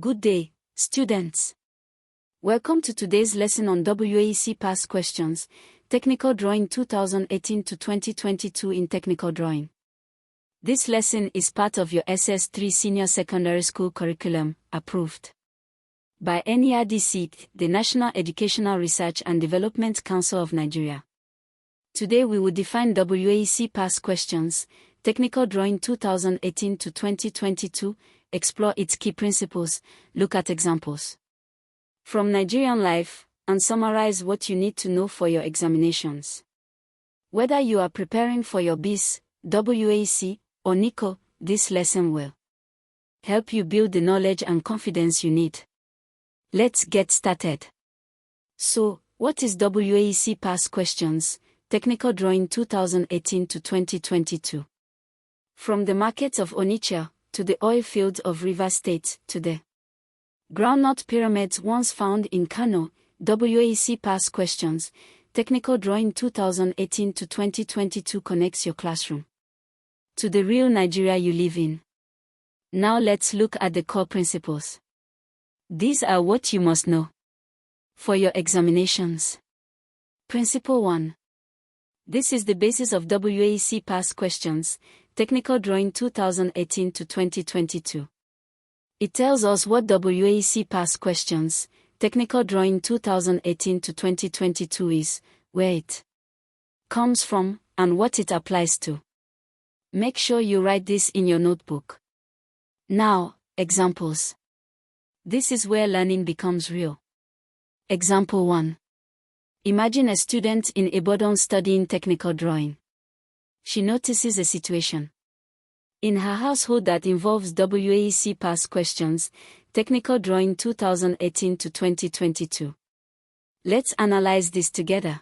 Good day, students. Welcome to today's lesson on WAEC Past Questions, Technical Drawing 2018 to 2022 in Technical Drawing. This lesson is part of your SS3 Senior Secondary School Curriculum, approved by NERDC, the National Educational Research and Development Council of Nigeria. Today we will define WAEC Past Questions, Technical Drawing 2018 to 2022, explore its key principles, look at examples from Nigerian life, and summarize what you need to know for your examinations. Whether you are preparing for your BECE, WAEC, or NECO, this lesson will help you build the knowledge and confidence you need. Let's get started. So, what is WAEC Past Questions, Technical Drawing 2018 to 2022? From the markets of Onitsha, to the oil fields of Rivers State, to the groundnut pyramids once found in Kano, WAEC Past Questions, Technical Drawing 2018 to 2022 connects your classroom to the real Nigeria you live in. Now let's look at the core principles. These are what you must know for your examinations. Principle 1. This is the basis of WAEC Past Questions, Technical Drawing 2018 to 2022. It tells us what WAEC Past Questions, Technical Drawing 2018 to 2022 is, where it comes from, and what it applies to. Make sure you write this in your notebook. Now, examples. This is where learning becomes real. Example 1. Imagine a student in Ibadan studying technical drawing. She notices a situation in her household that involves WAEC Past Questions, Technical Drawing 2018 to 2022. Let's analyze this together.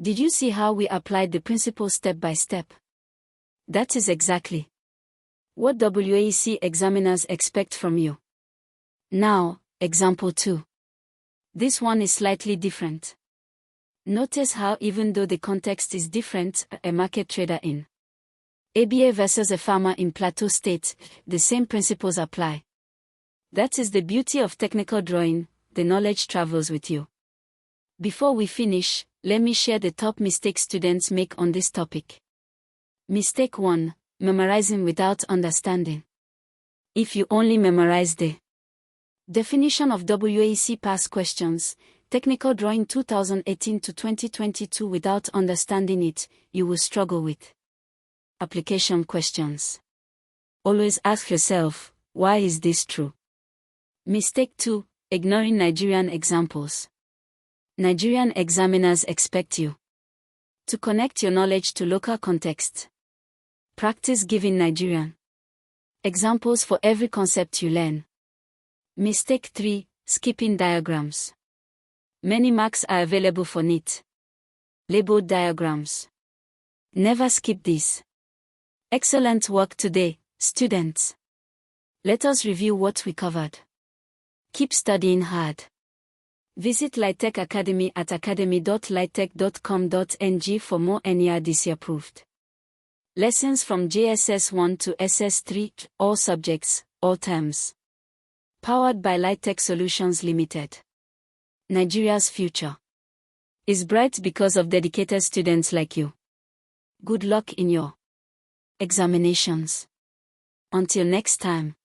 Did you see how we applied the principle step by step? That is exactly what WAEC examiners expect from you. Now, example 2. This one is slightly different. Notice how even though the context is different, a market trader in ABA versus a farmer in Plateau State, the same principles apply. That is the beauty of technical drawing, the knowledge travels with you. Before we finish, let me share the top mistakes students make on this topic. Mistake 1. Memorizing without understanding. If you only memorize the definition of WAEC Past Questions, Technical Drawing 2018 to 2022 without understanding it, you will struggle with application questions. Always ask yourself, why is this true? Mistake 2. Ignoring Nigerian examples. Nigerian examiners expect you to connect your knowledge to local context. Practice giving Nigerian examples for every concept you learn. Mistake 3. Skipping diagrams. Many marks are available for neat labeled diagrams. Never skip this. Excellent work today, students. Let us review what we covered. Keep studying hard. Visit LightTech Academy at academy.lightech.com.ng for more NERDC-approved lessons from JSS 1 to SS3, all subjects, all terms. Powered by LightTech Solutions Limited. Nigeria's future is bright because of dedicated students like you. Good luck in your examinations. Until next time.